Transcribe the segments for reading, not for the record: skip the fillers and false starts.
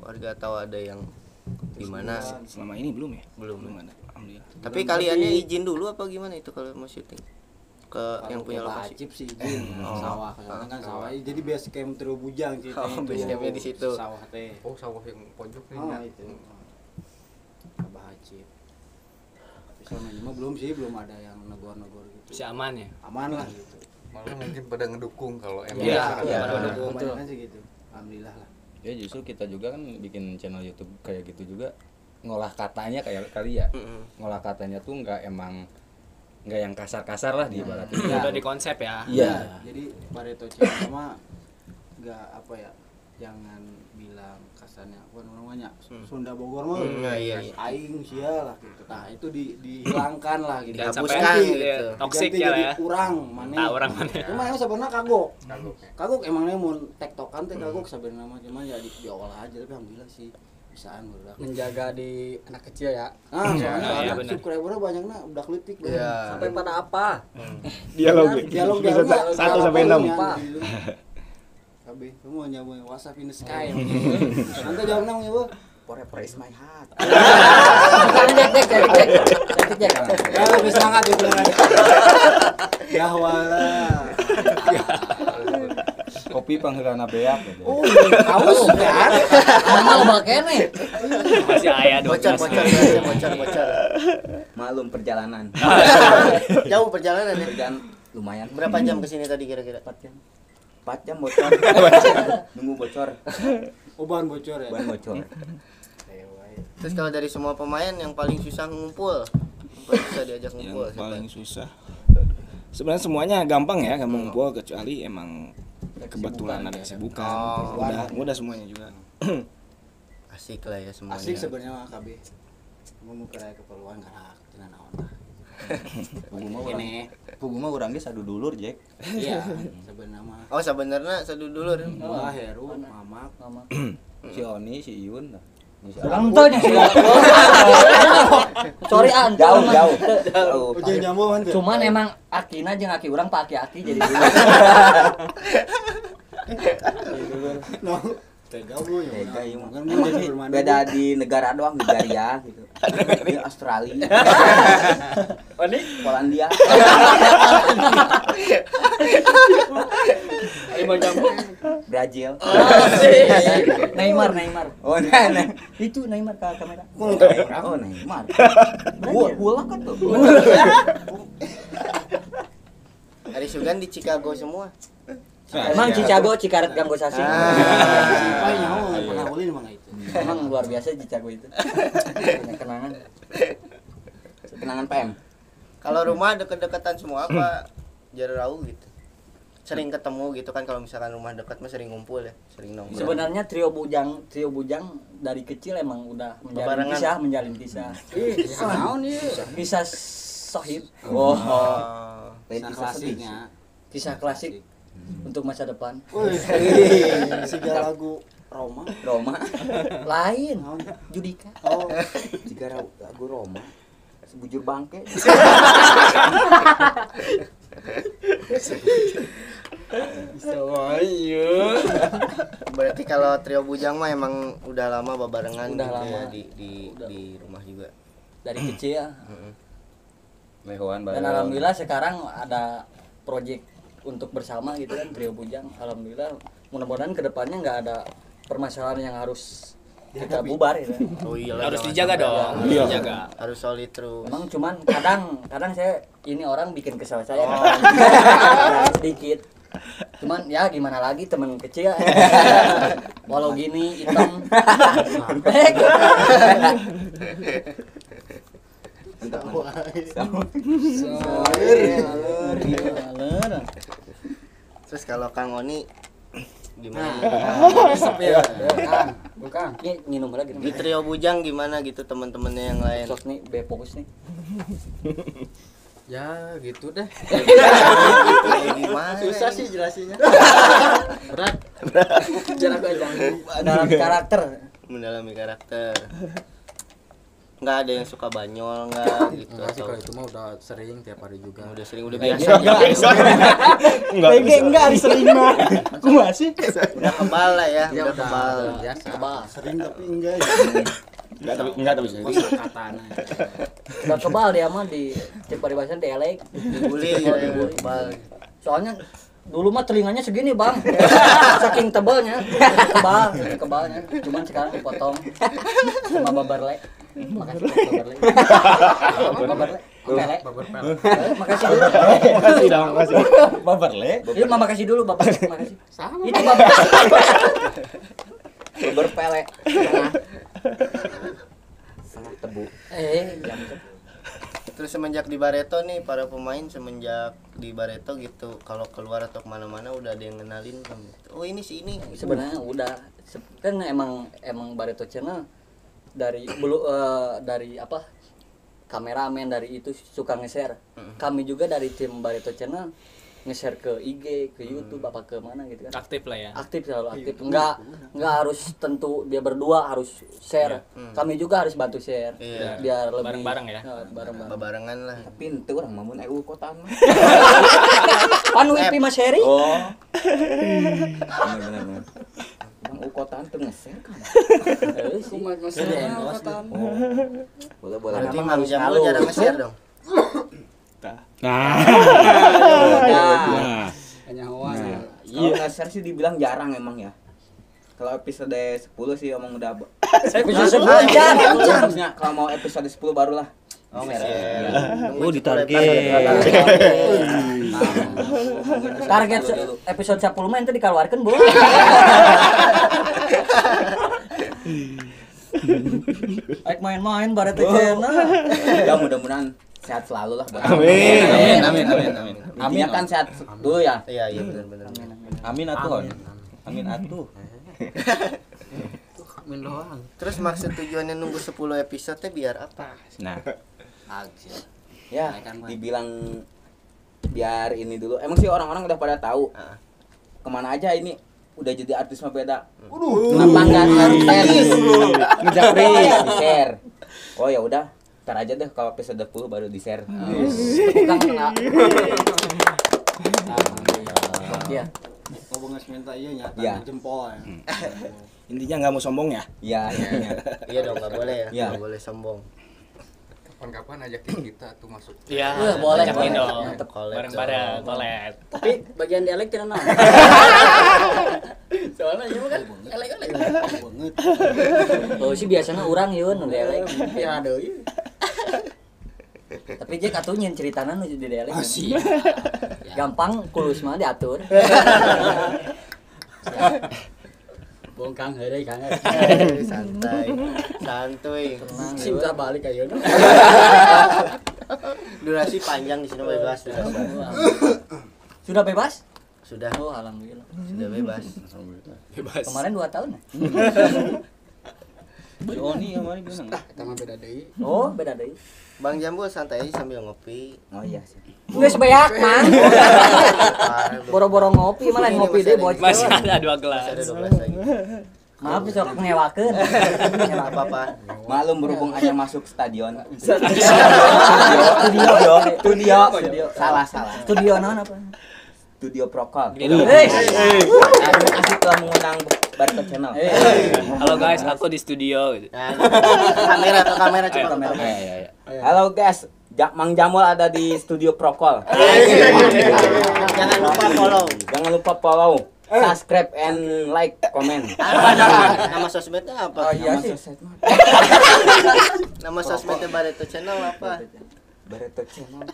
warga atau ada yang gimana? Selama ini belum ya? Belum ada. Alhamdulillah. Tapi kaliannya izin dulu apa gimana itu kalau mau syuting? Ke yang punya lokasi. Wajib sih izin. Sawah kan sawah. Jadi base camp Trio Bujang gitu. Base campnya di situ. Sawah teh. Oh, sawah yang pojok nih. Oh, itu. Wajib. Tapi selama ini mah belum ada yang negor-negor gitu. Masih aman ya? Aman lah gitu. Malah mungkin pada ngedukung kalau emang Iya, masyarakat. iya. Ada Betul. kebanyakan sih gitu. Alhamdulillah lah. Ya justru kita juga kan bikin channel YouTube kayak gitu juga ngolah katanya kayak kali ya. Ngolah katanya tuh nggak yang kasar-kasar lah di ibaratnya. Udah di konsep ya. Iya. Jadi Pareto Cinta mah enggak apa ya, jangan bilang kasarnya apa namanya Sunda Bogor mah Iya. aing sia lah gitu. Nah, itu dihilangkan lah gitu. Jangan Dihapuskan sampai gitu. toksik Diganti ya jadi ya. urang maneh. Nah, orang mana? Cuma emang sebenarnya kagok. Kagok. Kagok emangnya mau tektokan teh kagok sebenarnya mah cuma ya diolah aja tapi alhamdulillah sih bisaan budak. Menjaga di anak kecil ya. Soalnya iya, soalnya bener. subscribernya banyaknya udah klitik banget. Iya. Sampai pada apa? Dialog. Dialog 1 sampai 6. Kabeh semua nyawa WhatsApp in the sky. Nanti jawabnya nyawa Forever is my heart. Cek. ya lebih semangat itu lagi. Ya wala. Kopi panggilan beak gitu. Oh, haus kan? Amal bakene. Masih ayah 12. Bocor. Malum perjalanan. Jauh perjalanan ya. Perjalanan lumayan. Berapa jam ke sini tadi kira-kira? 4 jam. 4 jam bocor. Nunggu bocor. Uban bocor ya. Ban bocor. Terus kalau dari semua pemain yang paling susah ngumpul, bisa diajak ngumpul. Yang paling susah. Sebenarnya semuanya gampang ya, gampang ngumpul kecuali emang kebetulan ada kesibukan. Mudah semuanya juga. Asik lah ya semuanya. Asik sebenarnya mah KB. Mau kira keperluan gerak cenah naon lah. Pugu mah urang ge sadudulur, Jack. Iya, sebenarnya mah. Oh sebenarnya sadudulur. Wah, Heru, Mamak. Si Oni, si Iun. Orang tuh nya sih. Sorry Jauh. Ujung nyamuk kan. Cuman emang akina jeung aki urang pak aki jadi No. Tega bu ya. Tega ieu mah. Kan Emang beda di negara doang, Nigeria gitu. Di Australia. Oni Polandia. Ayo jamu. Brazil. Neymar. Oh, nah. Itu Neymar ke kamera. Oh, Neymar. Bola kan tuh. Hari Sugan di Chicago semua. Emang Chicago Cikaret Ganggo Sasi. Siapa nyawa pernah ulin mah itu. Emang luar biasa Chicago itu. Punya kenangan. Kenangan PM. Kalau rumah deket-deketan semua apa jauh gitu. Sering ketemu gitu kan kalau misalkan rumah dekat mah sering ngumpul ya, sering nongkrong. Sebenarnya trio bujang dari kecil emang udah menjalin kisah. Naon ieu? Kisah sohib. Oh. Kisah klasiknya. Kisah klasik untuk masa depan. Siga lagu Roma. Lain. Judika. Oh, Jika lagu Roma sebujur bangke. Berarti kalau trio bujang mah emang udah lama babarengan Udah gitu lama. ya di rumah juga. Dari kecil ya. Mehoan Dan alhamdulillah sekarang ada proyek untuk bersama gitu kan trio bujang. Alhamdulillah mudah-mudahan kedepannya nggak ada permasalahan yang harus kita bubar ya. Oh iya Harus dijaga dong. Iya. Dijaga. Harus solid terus. Emang cuman kadang saya ini orang bikin kesal saya sedikit. Cuman ya gimana lagi teman kecil walau gini hitam Terus kalau Kang Oni gimana? bukan ini minum lagi Di trio bujang gimana gitu teman-temannya yang lain? sos nih fokus nih Ya gitu deh. Gimana? susah sih jelasinnya. Berat. dalam karakter Mendalami karakter. nggak ada yang suka banyol nggak gitu Enggak sih atau kalau itu mah udah sering tiap hari juga. udah sering udah Kayak biasa Enggak. enggak hari sering mah. Aku masih udah kebal lah ya Ya udah kebal biasa. kebal. sering tapi enggak. Enggak tapi serius. Katana. Udah kebal dia mah di cek paribasan dielek. dibully ya, kebal Soalnya dulu mah telinganya segini bang, saking tebalnya, kebalnya. Cuman sekarang dipotong sama babarle. Makasih babarle. Babarle. Pele. Makasih dulu. Makasih dong, makasih. Babarle. Iya, mama kasih dulu bapak. Makasih. Itu bapak. Berpele. Sangat tebu. Jam terus semenjak di Barreto nih para pemain semenjak di Barreto gitu kalau keluar atau kemana-mana udah ada yang kenalin belum gitu. Oh ini sih ini sebenarnya udah kan emang Barreto Channel dari dari apa kameramen dari itu suka nge-share. Kami juga dari tim Barreto Channel nge-share ke IG, ke YouTube apa ke mana gitu kan. Aktif lah ya. Aktif selalu aktif. Enggak harus tentu dia berdua harus share. Kami juga harus bantu share. Iya. Biar lebih Bareng-bareng ya? Bareng-bareng. barengan lah Pintu orang mamun EU kotaan mah. Pan wifi Mas Heri? Oh. Benar. Bang EU kotaan tuh nge-share kan. Sih. Boleh. berarti Mang Jamal jarang nge-share dong Nah. Hanya hoan. Kalau nge-share sih dibilang jarang emang ya. Kalau episode 10 sih emang udah Saya bisa sebut jangan. harusnya kalau mau episode 10 barulah. oh nge-share Oh, ditarget. Target episode 10 mah itu dikeluarkan, Bu. Aik main-main Barreto Channel. Ya mudah-mudahan sehat selalu lah buat Amin. Intinya kan sehat dulu ya. iya benar Amin atuh. Amin atuh. Amin doang. terus maksud tujuannya nunggu 10 episode teh biar apa Nah, ya dibilang biar ini dulu. Emang sih orang-orang udah pada tahu kemana aja ini udah jadi artis mah beda. Kenapa nggak share gitu? Ngejapri di share. Oh ya udah, ntar aja deh kalau episode 10 baru di share. Iya. Ngomong minta iya Iya. nyata jempol ya. Intinya nggak mau sombong ya. Iya, iya dong nggak boleh ya Iya. nggak boleh sombong Kapan-kapan ajakin kita tuh masuk. Iya, boleh, ajakin boleh. dong. Mantep, collab, Bareng-bareng, collab. Tapi bagian dialek tidak naon. Soalnya ieu kan elek-elek. Banget. Oh sih biasanya urang yeun nu dialek. Ya deui. Tapi jeung atuh nyeun ceritana nu di dialek. Gampang kulus mah diatur. Bongkang heureuy Kang. santai santuy Cinta balik ayeuna. durasi panjang di sini bebas durasi. Sudah bebas? sudah Oh alhamdulillah. sudah bebas Bebas. Kemarin 2 tahun ya? Si Oni kemarin bilang. Eta mah beda deui. Oh beda deui. Bang Jambu santai aja sambil ngopi Oh iya sih. Geus beak mah. Parah, belum. Boro-boro ngopi malah Ini ngopi masih deh ada- bocor. Masih ada 2 Masih gelas. ada 12 lagi Maaf sok ngewakeun. nggak apa-apa Maklum berhubung hanya masuk stadion. Studio. Salah. Studio naon apa? Studio Prokol. Gini dong. Terima kasih telah mengundang Barreto Channel. Halo guys, aku di studio gitu. nah, kamera coba kamera Iya. Halo guys, Mang Jamul ada di Studio Prokol. jangan lupa follow Jangan lupa follow, subscribe and like, comment. apa nama sosmednya apa Oh iya Nama sih. sosmed mah nama sosmednya Barreto Channel apa Barreto Channel.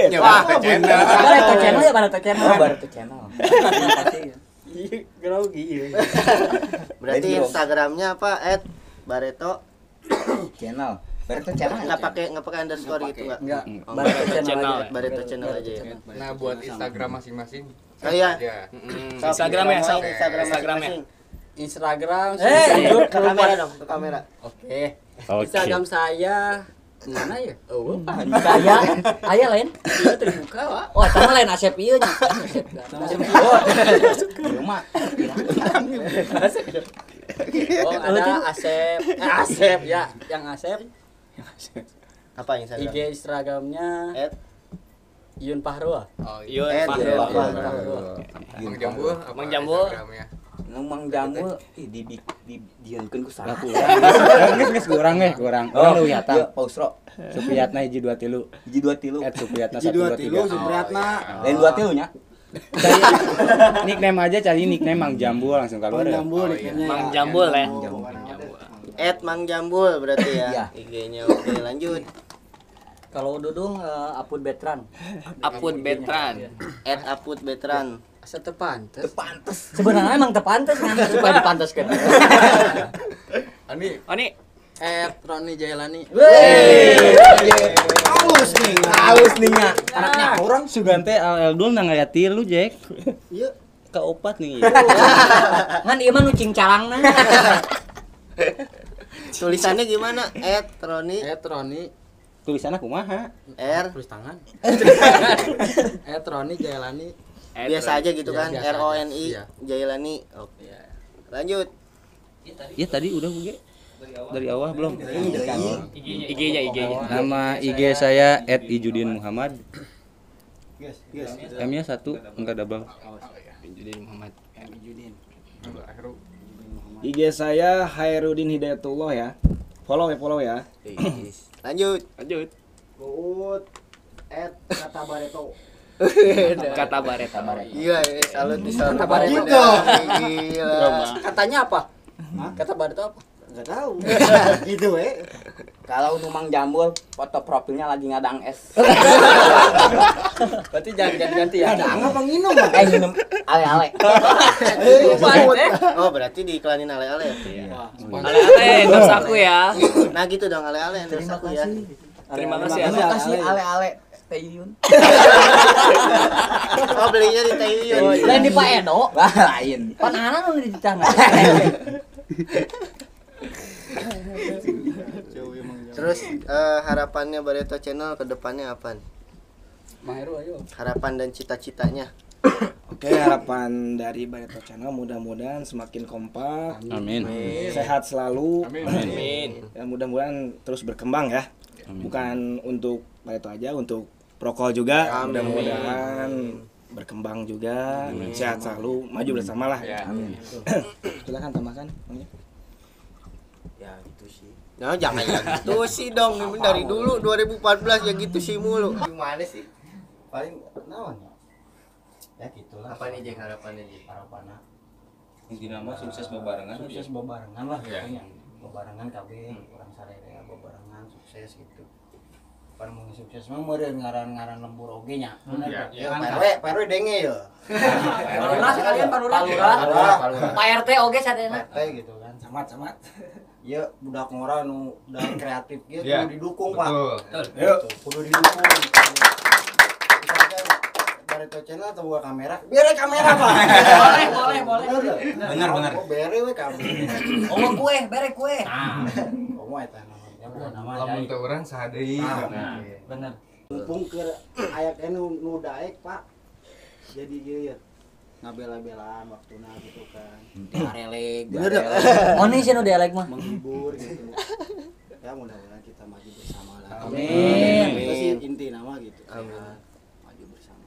Barreto Channel ya Barreto Channel. Oh, Barreto Channel. Grogi ieu. berarti Lain, bro. Instagramnya apa @Barreto Channel. Barreto Channel. nggak pakai underscore gitu nggak Enggak. Oh, Barreto Channel Channel ya. aja. Barreto Channel aja ya Nah, buat Instagram masing-masing. oh iya Ya. Instagram ya, Sal. Instagram Instagramnya. masing-masing. Instagram Ke kamera dong ke kamera Oke. Instagram saya mana ya? Oh, Saya aya lain. dia terbuka, Wak. Oh, sama lain Asep ieu nya. Asep. Rumah. Oh, ada Asep. Asep ya, yang Asep. Apa Instagram? IG Instagramnya At Yun Pahrua. Oh, Yun Ed, Fahru. ya, Mang Jambul apa Mang Jambul. Instagramnya? Mang Jambul dieunkeun ku salah. Geus kurang kurang. Oh, Lu iya, Yata. Pausro. Supriyatna hiji 23. Hiji 23. Supriyatna Ji 23 123. Supriyatna. Lain 23 nya. Nickname aja cari nickname Mang Jambul langsung keluar. Jambul Oh, iya. Mang Jambul ya. Mang Jambul berarti ya. Iya. IG-nya oke, lanjut. Kalau Dudung Apud Betran. Apud Betran. Apud Betran. Asa teu pantes. Pantes. Sebenarnya emang tepantes kan supaya dipanteskeun. Ani Oh, ini Roni Jailani. Halus nih nya. Anaknya orang Sugante Aldul nang aya tilu Jack. Iya. Kaopat nih. Ngan ieu mah nu cingcarangna. Tulisannya gimana? Roni Roni Tulisanna kumaha? R tulis tangan. Roni Jailani. biasa aja gitu kan. Biasa aja. RONI Iya. Jailani. Oke. Lanjut. Ya tadi udah Buge. Dari awal belum? IG-nya. Nama IG saya @ijudin_muhammad. M-nya 1 enggak double. Ijudin Muhammad. IG saya Hairudin Hidayatullah ya. Follow ya. Lanjut. Uut. Kata Bareto. Kata Bareta. Iya, salut di salut. Kabar juga. Gila. Katanya apa? Kata Barito apa? Enggak tahu. Gitu Kalau nu Mang Jambul foto profilnya lagi ngadang es. Berarti jangan ganti-ganti ya. Ada apa nginum? Minum ale-ale. Oh, berarti diiklanin ale-ale. Ale-ale endorse aku ya. Nah, gitu dong ale-ale endorse aku ya. Terima kasih Terima ya. kasih ale-ale Taeyun. Oh, belinya di Taeyun. Lain di Pak Edo. Lain. Panana nu di tangan. Terus harapannya Barreto Channel ke depannya apa? Maheru ayo. Harapan dan cita-citanya. Oke, harapan dari Barreto Channel mudah-mudahan semakin kompak, Amin. sehat selalu. Amin. Dan mudah-mudahan terus berkembang ya. Bukan untuk Barreto aja, untuk Prokol juga. Mudah-mudahan berkembang juga, sehat selalu, maju bersama lah. Silakan tambahkan. Ya gitu sih. Nah, jangan ya gitu sih dong. Ini dari dulu 2014 ya gitu sih mulu. Gimana sih? Paling naon ya? Ya gitulah. Apa nih Jek harapannya Jek? Harapanna Intina mah sukses bebarengan. sukses bebarengan lah pokoknya. Bebarengan kabeh urang sararea bebarengan sukses gitu. Pan mau sukses mah meureun ngaran-ngaran lembur oge nya. Bener. Ya perwe denge ya. Palura sekalian palura. Pak RT oge sadena. Teh gitu kan. Camat. Ya budak ngora nu udah kreatif gitu kudu didukung Pak. Betul. Kudu didukung. Misalkan Barreto Channel atau buka kamera, biar kamera Pak. Boleh. Benar. Oh, bere we kamera. Oma kue, bere kue. Oh, mau eta namanya. Nama Lamun teu urang saha deui. Bener. mumpung ke ayak nu daek Pak. Jadi ieu ya ngabela-belaan waktuna gitu kan. Diareleg. Oni sih nu dialek mah. Menghibur gitu. Ya mudah-mudahan kita maju bersama lah. Amin. Itu sih inti nama gitu. Amin. Maju bersama.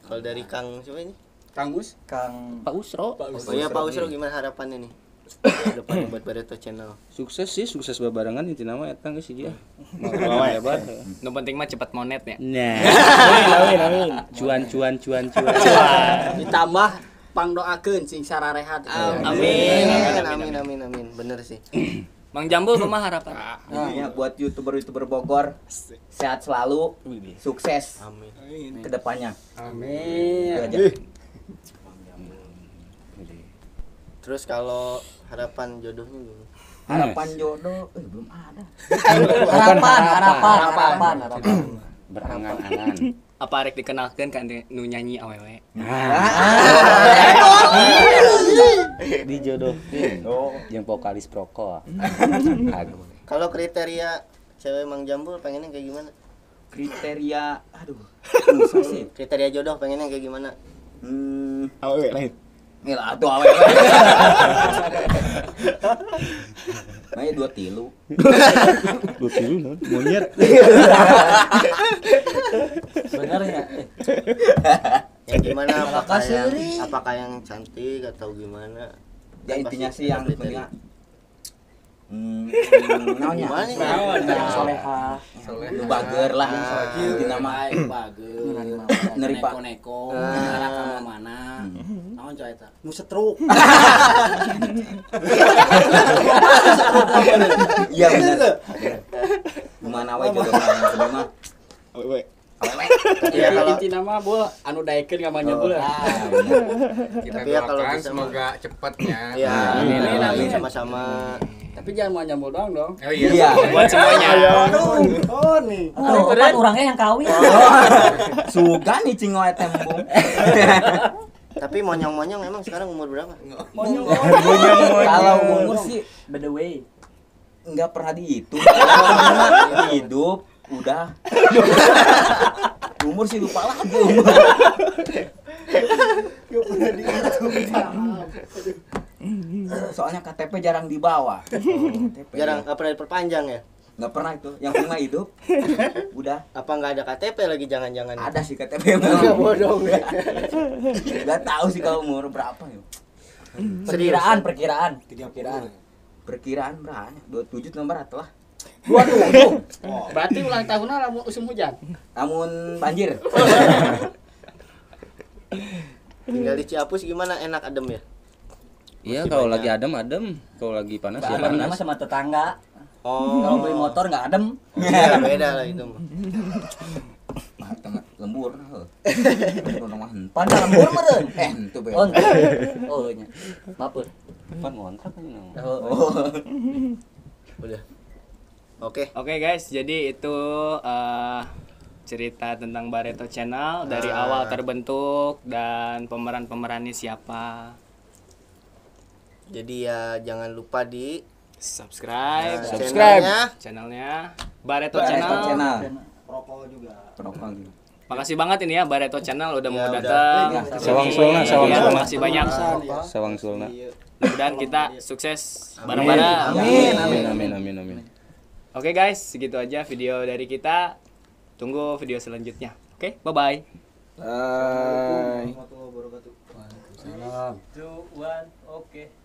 Kalau dari Kang siapa ini? Kang Gus. Kang Pak Usro. Oh iya Pak Usro gimana harapannya nih? Ke depan buat Barreto Channel. Sukses sih, sukses bebarengan intina mah eta geus ieu. Hebat. Nu penting mah cepat monetnya. Nah. Amin. Cuan. ditambah pangdoakeun sing sararehat. Amin. Bener sih. Mang Jambul kumaha harapan? Ya buat YouTuber Bogor sehat selalu, sukses Amin. ke depannya. Amin. Itu aja. Terus kalau harapan jodohnya gimana? Harapan jodoh belum ada. Harapan. Berangan-angan. Apa arek dikenalkeun kan nu nyanyi awewe? Dijodohkeun. Jeung vokalis Proko. Kalau kriteria cewek Mang Jambul pengennya kayak gimana? Kriteria susah sih. Kriteria jodoh pengennya kayak gimana? Awewe lain. Gila atuh awewe. Nah, 2 tilu. Lu tilu non monyet. Sebenarnya Yang gimana Makasih, apakah yang cantik atau gimana? Ya intinya sih yang penting naonnya? Gimana nih? Yang soleha. Nu bager lah. Intina mah bagus. Neripa. Neko-neko, arah ka mana. Naon coy eta? Nu setruk. Iya bener. Gimana wae jodohna mah. Awewe. Ya, kalau- inti nama bol anu daekeun ngamanya bol. Kita Tapi ya kalau doakan bisa semoga cepatnya. Ya, Amin, amin, amin. sama-sama. Tapi jangan mau nyambul doang dong. Oh iya. Iya. Buat semuanya. Oh nih. oh, kan orangnya yang kawin. Suga nih cing wae tembung. Tapi monyong-monyong emang sekarang umur berapa? Kalau umur sih By the way, enggak pernah dihitung. Hidup udah. Umur sih lupa lagi umur. Soalnya KTP jarang dibawa. KTP Jarang nggak pernah diperpanjang ya? nggak pernah itu. Yang penting mah hidup. Udah. Apa nggak ada KTP lagi jangan-jangan? Ada sih KTP mah. Bodoh. Nggak tahu sih kalau umur berapa ya. perkiraan. Perkiraan berapa? 27 nomor lah. Waduh. Berarti ulang tahunnya lamun musim hujan. Namun banjir. Tinggal di Ciapus gimana? Enak adem ya? Iya, Masih kalau banyak. lagi adem, kalau lagi panas ya Ademnya mah panas. sama tetangga. Oh, Kalau beli motor nggak adem. ya, beda lah itu mah. Mah tengah lembur. Orang mah henteu. Pandang lembur meureun. Henteu be. Oh, ente. Oh nya. Maaf. Pan ngontrak kan. Oh. Udah. Oke. Oke guys, jadi itu cerita tentang Barreto Channel dari awal terbentuk dan pemeran-pemerannya siapa. Jadi ya jangan lupa di Subscribe channelnya Barreto Channel. Rokok juga. Perokok gitu. Makasih banget ini ya Barreto Channel udah mau udah. datang. Sawang sulna, sawang Iya, sulna. Makasih banyak. Sawang sulna. Mudah-mudahan kita sukses bareng-bareng. Amin. Oke guys, segitu aja video dari kita. Tunggu video selanjutnya. Oke, bye-bye. Bye. Warahmatullahi wabarakatuh. Salam. 2 1 oke.